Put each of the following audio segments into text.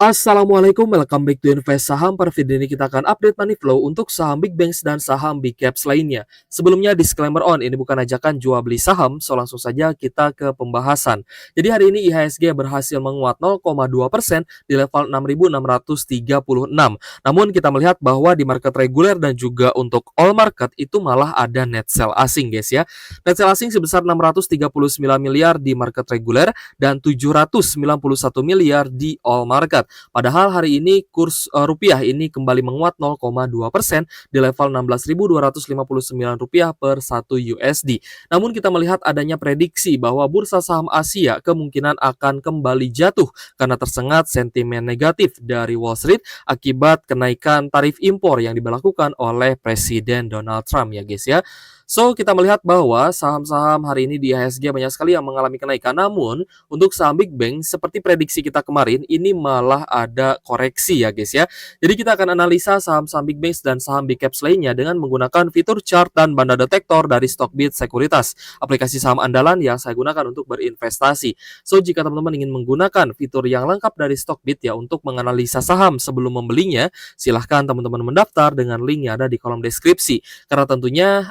Assalamualaikum, welcome back to Invest Saham. Pada video ini kita akan update money flow untuk saham big banks dan saham big caps lainnya. Sebelumnya disclaimer on, ini bukan ajakan jual beli saham, so langsung saja kita ke pembahasan. Jadi hari ini IHSG berhasil menguat 0,2% di level 6.636. Namun kita melihat bahwa di market reguler dan juga untuk all market itu malah ada net sell asing guys ya. Net sell asing sebesar 639 miliar di market reguler dan 791 miliar di all market. Padahal hari ini kurs rupiah ini kembali menguat 0,2% di level 16.259 rupiah per 1 USD. Namun kita melihat adanya prediksi bahwa bursa saham Asia kemungkinan akan kembali jatuh karena tersengat sentimen negatif dari Wall Street akibat kenaikan tarif impor yang diberlakukan oleh Presiden Donald Trump ya guys ya. So, kita melihat bahwa saham-saham hari ini di IHSG banyak sekali yang mengalami kenaikan. Namun, untuk saham big bank, seperti prediksi kita kemarin, ini malah ada koreksi ya guys ya. Jadi, kita akan analisa saham-saham big banks dan saham big caps lainnya dengan menggunakan fitur chart dan banda detektor dari Stockbit Sekuritas, aplikasi saham andalan yang saya gunakan untuk berinvestasi. So, jika teman-teman ingin menggunakan fitur yang lengkap dari Stockbit ya untuk menganalisa saham sebelum membelinya, silahkan teman-teman mendaftar dengan link yang ada di kolom deskripsi. Karena tentunya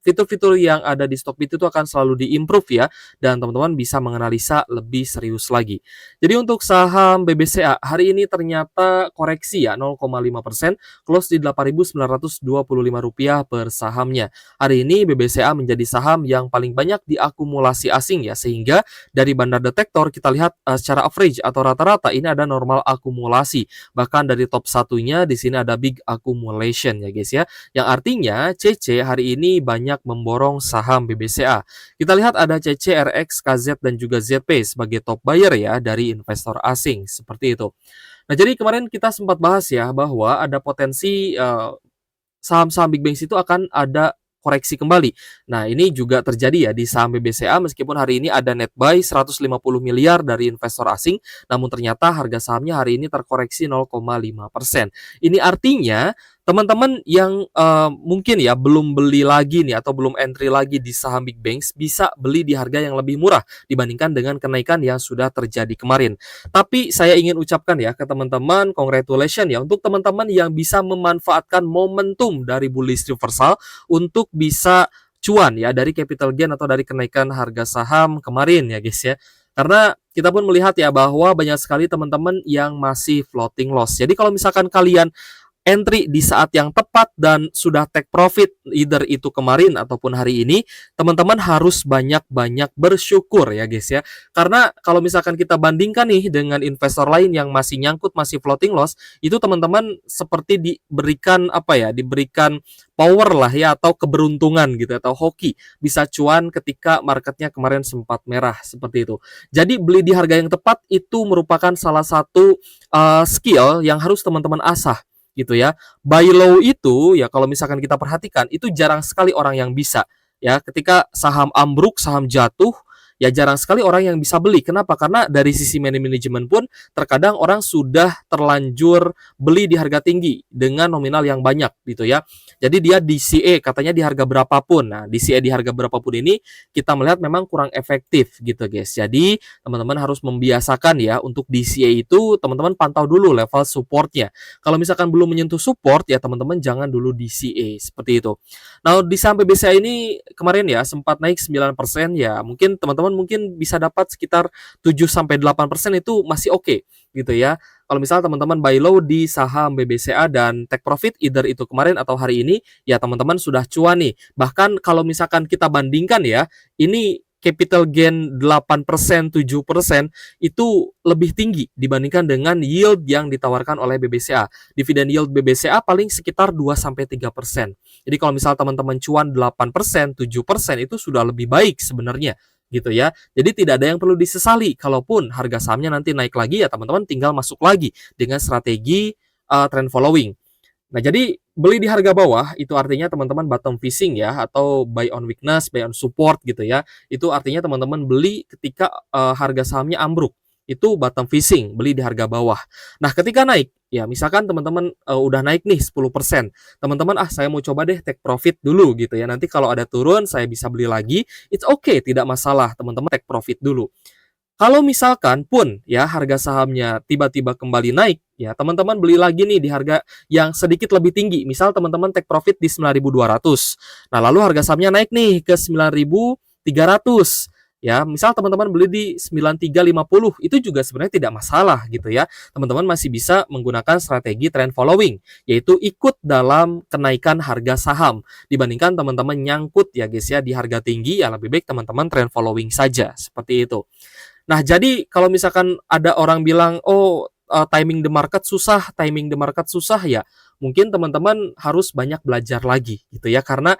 fitur-fitur yang ada di Stockbit itu akan selalu diimprove ya, dan teman-teman bisa menganalisa lebih serius lagi. Jadi untuk saham BBCA hari ini ternyata koreksi ya 0,5%, close di Rp8.925 per sahamnya. Hari ini BBCA menjadi saham yang paling banyak diakumulasi asing ya, sehingga dari banda detektor kita lihat secara average atau rata-rata ini ada normal akumulasi. Bahkan dari top satunya di sini ada big accumulation ya guys ya. Yang artinya CC hari ini banyak memborong saham BBCA. Kita lihat ada CC, RX, KZ dan juga ZP sebagai top buyer ya dari investor asing seperti itu. Nah, jadi kemarin kita sempat bahas ya bahwa ada potensi saham-saham big banks itu akan ada koreksi kembali. Nah, ini juga terjadi ya di saham BBCA meskipun hari ini ada net buy 150 miliar dari investor asing, namun ternyata harga sahamnya hari ini terkoreksi 0,5%. Ini artinya teman-teman yang mungkin ya belum beli lagi nih atau belum entry lagi di saham big banks bisa beli di harga yang lebih murah dibandingkan dengan kenaikan yang sudah terjadi kemarin. Tapi saya ingin ucapkan ya ke teman-teman, congratulations ya untuk teman-teman yang bisa memanfaatkan momentum dari bullish reversal untuk bisa cuan ya dari capital gain atau dari kenaikan harga saham kemarin ya guys ya. Karena kita pun melihat ya bahwa banyak sekali teman-teman yang masih floating loss. Jadi kalau misalkan kalian entry di saat yang tepat dan sudah take profit either itu kemarin ataupun hari ini, teman-teman harus banyak-banyak bersyukur ya guys ya. Karena kalau misalkan kita bandingkan nih dengan investor lain yang masih nyangkut, masih floating loss, itu teman-teman seperti diberikan apa ya, diberikan power lah ya atau keberuntungan gitu atau hoki bisa cuan ketika marketnya kemarin sempat merah seperti itu. Jadi beli di harga yang tepat itu merupakan salah satu skill yang harus teman-teman asah gitu ya. Buy low itu ya kalau misalkan kita perhatikan itu jarang sekali orang yang bisa ya. Ketika saham ambruk, saham jatuh, ya jarang sekali orang yang bisa beli. Kenapa? Karena dari sisi manajemen pun terkadang orang sudah terlanjur beli di harga tinggi dengan nominal yang banyak gitu ya. Jadi dia DCA katanya di harga berapapun. Nah, DCA di harga berapapun ini kita melihat memang kurang efektif gitu guys. Jadi teman-teman harus membiasakan ya untuk DCA itu teman-teman pantau dulu level supportnya. Kalau misalkan belum menyentuh support ya teman-teman jangan dulu DCA seperti itu. Nah, di saham BBCA ini kemarin ya sempat naik 9% ya. Mungkin teman-teman mungkin bisa dapat sekitar 7-8% itu masih oke gitu ya. Kalau misal teman-teman buy low di saham BBCA dan take profit either itu kemarin atau hari ini, ya teman-teman sudah cuan nih. Bahkan kalau misalkan kita bandingkan ya, ini capital gain 8%, 7% itu lebih tinggi dibandingkan dengan yield yang ditawarkan oleh BBCA. Dividend yield BBCA paling sekitar 2-3%. Jadi kalau misal teman-teman cuan 8%, 7% itu sudah lebih baik sebenarnya gitu ya. Jadi tidak ada yang perlu disesali. Kalaupun harga sahamnya nanti naik lagi ya teman-teman tinggal masuk lagi dengan strategi trend following. Nah, jadi beli di harga bawah itu artinya teman-teman bottom fishing ya atau buy on weakness, buy on support gitu ya. Itu artinya teman-teman beli ketika harga sahamnya ambruk. Itu bottom fishing, beli di harga bawah. Nah, ketika naik, ya misalkan teman-teman udah naik nih 10%. Teman-teman saya mau coba deh take profit dulu gitu ya. Nanti kalau ada turun saya bisa beli lagi. It's okay, tidak masalah. Teman-teman take profit dulu. Kalau misalkan pun ya harga sahamnya tiba-tiba kembali naik, ya teman-teman beli lagi nih di harga yang sedikit lebih tinggi. Misal teman-teman take profit di 9.200. Nah, lalu harga sahamnya naik nih ke 9.300. Ya, misal teman-teman beli di 9350, itu juga sebenarnya tidak masalah gitu ya. Teman-teman masih bisa menggunakan strategi trend following, yaitu ikut dalam kenaikan harga saham. Dibandingkan teman-teman nyangkut ya guys ya di harga tinggi, ya lebih baik teman-teman trend following saja, seperti itu. Nah, jadi kalau misalkan ada orang bilang, "Oh, timing the market susah," ya mungkin teman-teman harus banyak belajar lagi gitu ya, karena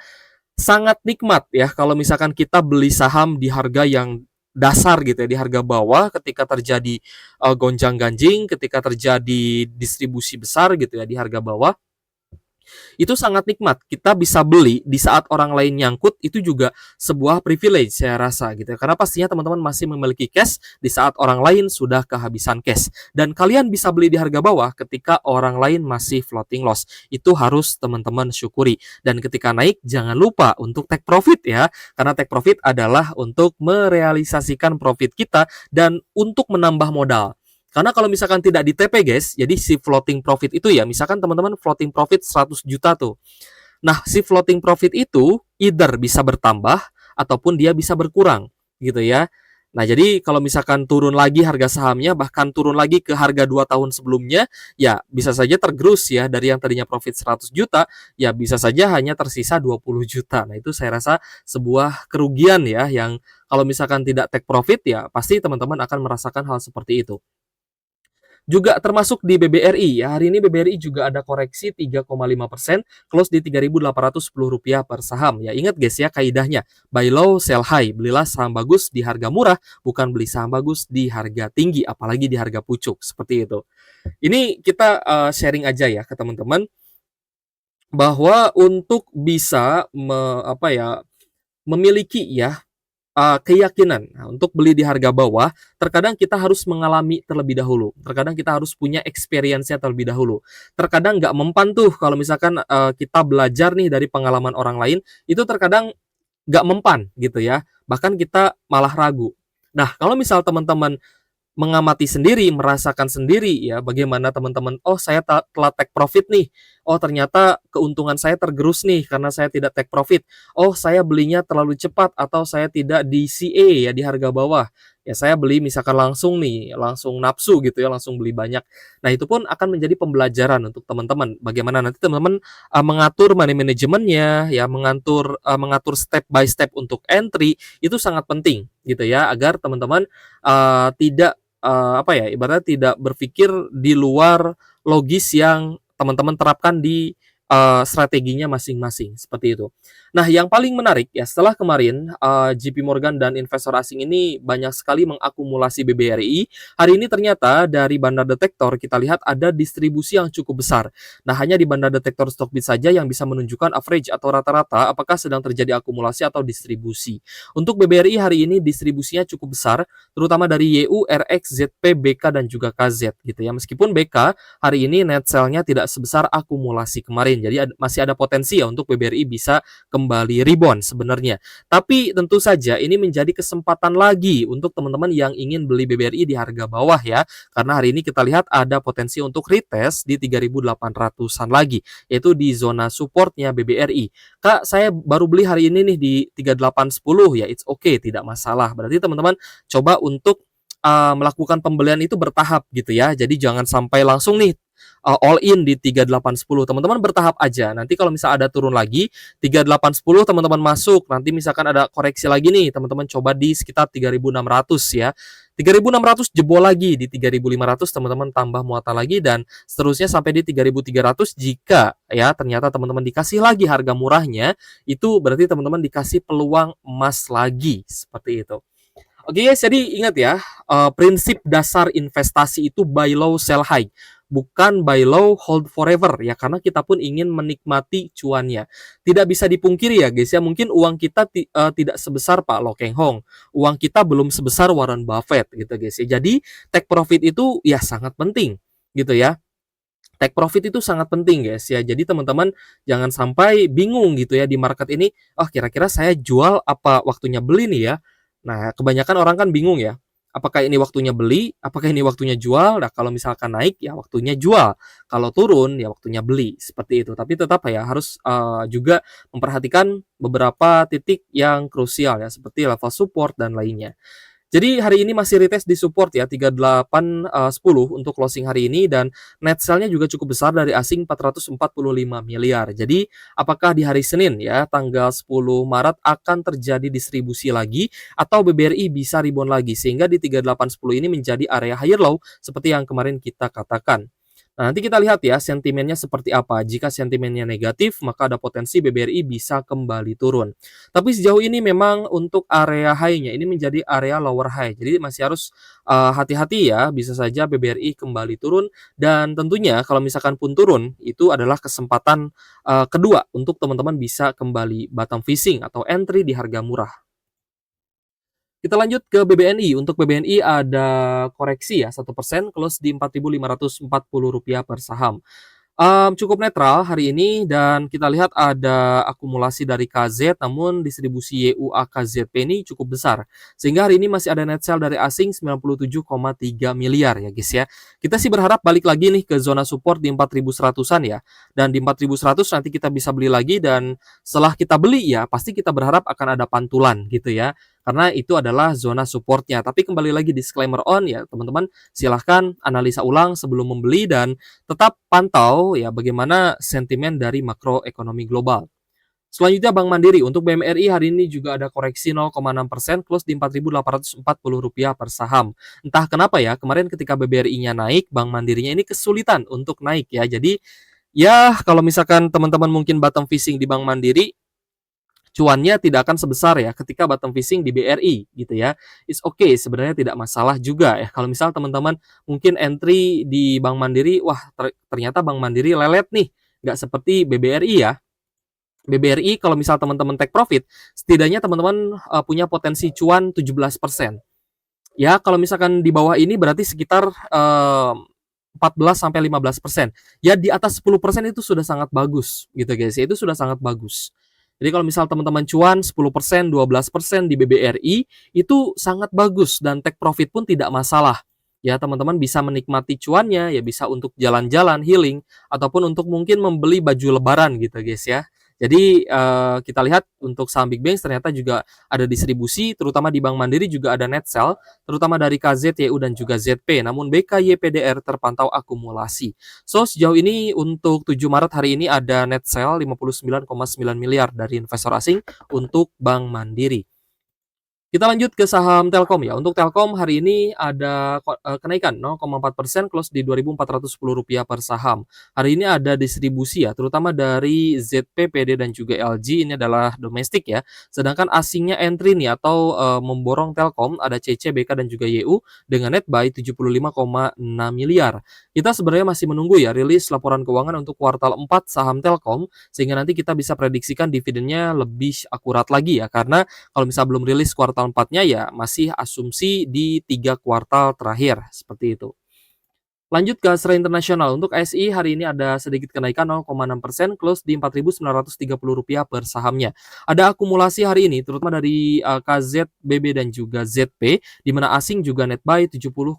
sangat nikmat ya kalau misalkan kita beli saham di harga yang dasar gitu ya, di harga bawah ketika terjadi, gonjang-ganjing, ketika terjadi distribusi besar gitu ya di harga bawah, itu sangat nikmat. Kita bisa beli di saat orang lain nyangkut, itu juga sebuah privilege saya rasa gitu ya. Karena pastinya teman-teman masih memiliki cash di saat orang lain sudah kehabisan cash. Dan kalian bisa beli di harga bawah ketika orang lain masih floating loss. Itu harus teman-teman syukuri. Dan ketika naik jangan lupa untuk take profit ya. Karena take profit adalah untuk merealisasikan profit kita dan untuk menambah modal. Karena kalau misalkan tidak di TP guys, jadi si floating profit itu ya, misalkan teman-teman floating profit 100 juta tuh. Nah, si floating profit itu either bisa bertambah ataupun dia bisa berkurang gitu ya. Nah, jadi kalau misalkan turun lagi harga sahamnya, bahkan turun lagi ke harga 2 tahun sebelumnya, ya bisa saja tergerus ya, dari yang tadinya profit 100 juta, ya bisa saja hanya tersisa 20 juta. Nah, itu saya rasa sebuah kerugian ya, yang kalau misalkan tidak take profit ya, pasti teman-teman akan merasakan hal seperti itu. Juga termasuk di BBRI ya. Hari ini BBRI juga ada koreksi 3,5%, close di Rp3.810 per saham. Ya, ingat guys ya kaidahnya, buy low, sell high. Belilah saham bagus di harga murah, bukan beli saham bagus di harga tinggi, apalagi di harga pucuk, seperti itu. Ini kita sharing aja ya ke teman-teman bahwa untuk bisa memiliki ya keyakinan. Nah, untuk beli di harga bawah, terkadang kita harus mengalami terlebih dahulu. Terkadang kita harus punya experience-nya terlebih dahulu. Terkadang nggak mempan tuh kalau misalkan kita belajar nih dari pengalaman orang lain, itu terkadang nggak mempan gitu ya. Bahkan kita malah ragu. Nah, kalau misal teman-teman mengamati sendiri, merasakan sendiri ya bagaimana teman-teman, oh saya telah take profit nih. Oh ternyata keuntungan saya tergerus nih karena saya tidak take profit. Oh saya belinya terlalu cepat atau saya tidak di CA ya di harga bawah. Ya saya beli misalkan langsung nih, langsung nafsu gitu ya, langsung beli banyak. Nah itu pun akan menjadi pembelajaran untuk teman-teman. Bagaimana nanti teman-teman mengatur money manajemennya, ya mengatur step by step untuk entry itu sangat penting gitu ya agar teman-teman tidak ibaratnya tidak berpikir di luar logis yang teman-teman terapkan di strateginya masing-masing, seperti itu. Nah, yang paling menarik ya setelah kemarin JP Morgan dan investor asing ini banyak sekali mengakumulasi BBRI, hari ini ternyata dari Bandar Detektor kita lihat ada distribusi yang cukup besar. Nah, hanya di Bandar Detektor Stockbit saja yang bisa menunjukkan average atau rata-rata apakah sedang terjadi akumulasi atau distribusi. Untuk BBRI hari ini distribusinya cukup besar, terutama dari YU, RX, ZP, BK, dan juga KZ gitu ya. Meskipun BK hari ini net sell-nya tidak sebesar akumulasi kemarin, jadi masih ada potensi ya untuk BBRI bisa kembali rebound sebenarnya. Tapi tentu saja ini menjadi kesempatan lagi untuk teman-teman yang ingin beli BBRI di harga bawah ya, karena hari ini kita lihat ada potensi untuk retest di 3.800-an lagi, yaitu di zona supportnya BBRI. Kak, saya baru beli hari ini nih di 3810 ya, it's okay, tidak masalah. Berarti teman-teman coba untuk melakukan pembelian itu bertahap gitu ya. Jadi jangan sampai langsung nih all in di 3810. Teman-teman bertahap aja. Nanti kalau misal ada turun lagi 3810 teman-teman masuk. Nanti misalkan ada koreksi lagi nih, teman-teman coba di sekitar 3600 ya. 3600 jebol lagi di 3500, teman-teman tambah muatan lagi dan seterusnya sampai di 3300. Jika ya ternyata teman-teman dikasih lagi harga murahnya, itu berarti teman-teman dikasih peluang emas lagi, seperti itu. Oke guys, jadi ingat ya, prinsip dasar investasi itu buy low, sell high. Bukan buy low, hold forever ya, karena kita pun ingin menikmati cuannya. Tidak bisa dipungkiri ya guys ya, mungkin uang kita tidak sebesar Pak Lo Keng Hong. Uang kita belum sebesar Warren Buffett gitu guys ya. Jadi take profit itu ya sangat penting gitu ya. Take profit itu sangat penting guys ya. Jadi teman-teman jangan sampai bingung gitu ya di market ini, oh kira-kira saya jual apa waktunya beli nih ya. Nah, kebanyakan orang kan bingung ya. Apakah ini waktunya beli? Apakah ini waktunya jual? Nah, kalau misalkan naik ya waktunya jual, kalau turun ya waktunya beli, seperti itu. Tapi tetap ya harus, juga memperhatikan beberapa titik yang krusial ya, seperti level support dan lainnya. Jadi hari ini masih retest di support ya 38,10 untuk closing hari ini, dan net sell-nya juga cukup besar dari asing 445 miliar. Jadi apakah di hari Senin ya tanggal 10 Maret akan terjadi distribusi lagi atau BBRI bisa rebound lagi sehingga di 38,10 ini menjadi area higher low seperti yang kemarin kita katakan. Nah, nanti kita lihat ya sentimennya seperti apa. Jika sentimennya negatif, maka ada potensi BBRI bisa kembali turun. Tapi sejauh ini memang untuk area high-nya ini menjadi area lower high. Jadi masih harus hati-hati ya, bisa saja BBRI kembali turun, dan tentunya kalau misalkan pun turun, itu adalah kesempatan kedua untuk teman-teman bisa kembali bottom fishing atau entry di harga murah. Kita lanjut ke BBNI. Untuk BBNI ada koreksi ya 1%, close di Rp4.540 per saham. Cukup netral hari ini, dan kita lihat ada akumulasi dari KZ, namun distribusi YUAKZP ini cukup besar. Sehingga hari ini masih ada net sell dari asing 97,3 miliar ya guys ya. Kita sih berharap balik lagi nih ke zona support di 4.100-an ya. Dan di 4.100 nanti kita bisa beli lagi, dan setelah kita beli ya pasti kita berharap akan ada pantulan gitu ya. Karena itu adalah zona supportnya. Tapi kembali lagi disclaimer on ya teman-teman, silahkan analisa ulang sebelum membeli, dan tetap pantau ya bagaimana sentimen dari makroekonomi global. Selanjutnya Bank Mandiri. Untuk BMRI hari ini juga ada koreksi 0,6%, close di Rp4.840 per saham. Entah kenapa ya, kemarin ketika BBRI-nya naik, Bank Mandirinya ini kesulitan untuk naik ya. Jadi ya kalau misalkan teman-teman mungkin bottom fishing di Bank Mandiri, cuannya tidak akan sebesar ya ketika bottom fishing di BRI gitu ya. It's okay, sebenarnya tidak masalah juga ya. Kalau misal teman-teman mungkin entry di Bank Mandiri, wah ternyata Bank Mandiri lelet nih, nggak seperti BBRI ya. BBRI kalau misal teman-teman take profit, setidaknya teman-teman punya potensi cuan 17%. Ya, kalau misalkan di bawah ini berarti sekitar 14 sampai 15%. Ya di atas 10% itu sudah sangat bagus gitu guys. Ya, itu sudah sangat bagus. Jadi kalau misal teman-teman cuan 10%, 12% di BBRI itu sangat bagus, dan take profit pun tidak masalah. Ya, teman-teman bisa menikmati cuannya, ya bisa untuk jalan-jalan, healing, ataupun untuk mungkin membeli baju lebaran gitu guys ya. Jadi kita lihat untuk saham Big Banks ternyata juga ada distribusi, terutama di Bank Mandiri juga ada net sell, terutama dari KZYU dan juga ZP. Namun BKYPDR terpantau akumulasi. So, sejauh ini untuk 7 Maret hari ini ada net sell 59,9 miliar dari investor asing untuk Bank Mandiri. Kita lanjut ke saham Telkom ya. Untuk Telkom hari ini ada kenaikan 0,4%, close di Rp2.410 per saham. Hari ini ada distribusi ya, terutama dari ZP, PD dan juga LG, ini adalah domestik ya. Sedangkan asingnya entry nih atau memborong Telkom ada CC, BK dan juga YU dengan net buy 75,6 miliar. Kita sebenarnya masih menunggu ya rilis laporan keuangan untuk kuartal 4 saham Telkom, sehingga nanti kita bisa prediksikan dividennya lebih akurat lagi ya, karena kalau misal belum rilis kuartal 4-nya ya masih asumsi di 3 kuartal terakhir, seperti itu. Lanjut ke secara internasional. Untuk ASI hari ini ada sedikit kenaikan 0,6%, close di Rp4.930 per sahamnya. Ada akumulasi hari ini terutama dari KZ, BB dan juga ZP, di mana asing juga net buy 70,8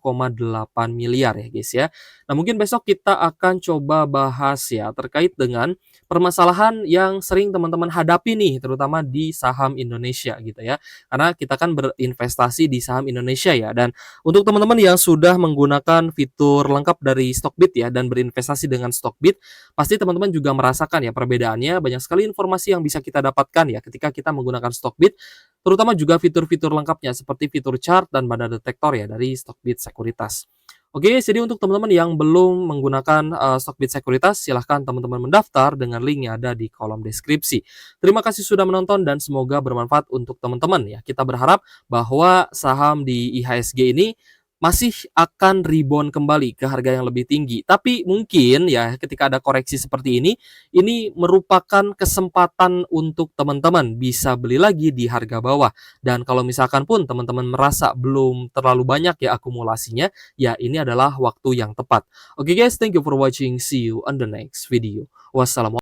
miliar ya guys ya. Nah, mungkin besok kita akan coba bahas ya terkait dengan permasalahan yang sering teman-teman hadapi nih, terutama di saham Indonesia gitu ya. Karena kita kan berinvestasi di saham Indonesia ya, dan untuk teman-teman yang sudah menggunakan fitur lengkap dari Stockbit ya dan berinvestasi dengan Stockbit, pasti teman-teman juga merasakan ya perbedaannya. Banyak sekali informasi yang bisa kita dapatkan ya ketika kita menggunakan Stockbit, terutama juga fitur-fitur lengkapnya seperti fitur chart dan banda detektor ya dari Stockbit Sekuritas. Oke, jadi untuk teman-teman yang belum menggunakan Stockbit Sekuritas, silahkan teman-teman mendaftar dengan link yang ada di kolom deskripsi. Terima kasih sudah menonton dan semoga bermanfaat untuk teman-teman ya. Kita berharap bahwa saham di IHSG ini masih akan rebound kembali ke harga yang lebih tinggi. Tapi mungkin ya ketika ada koreksi seperti ini merupakan kesempatan untuk teman-teman bisa beli lagi di harga bawah. Dan kalau misalkan pun teman-teman merasa belum terlalu banyak ya akumulasinya, ya ini adalah waktu yang tepat. Oke guys, thank you for watching. See you on the next video. Wassalamualaikum.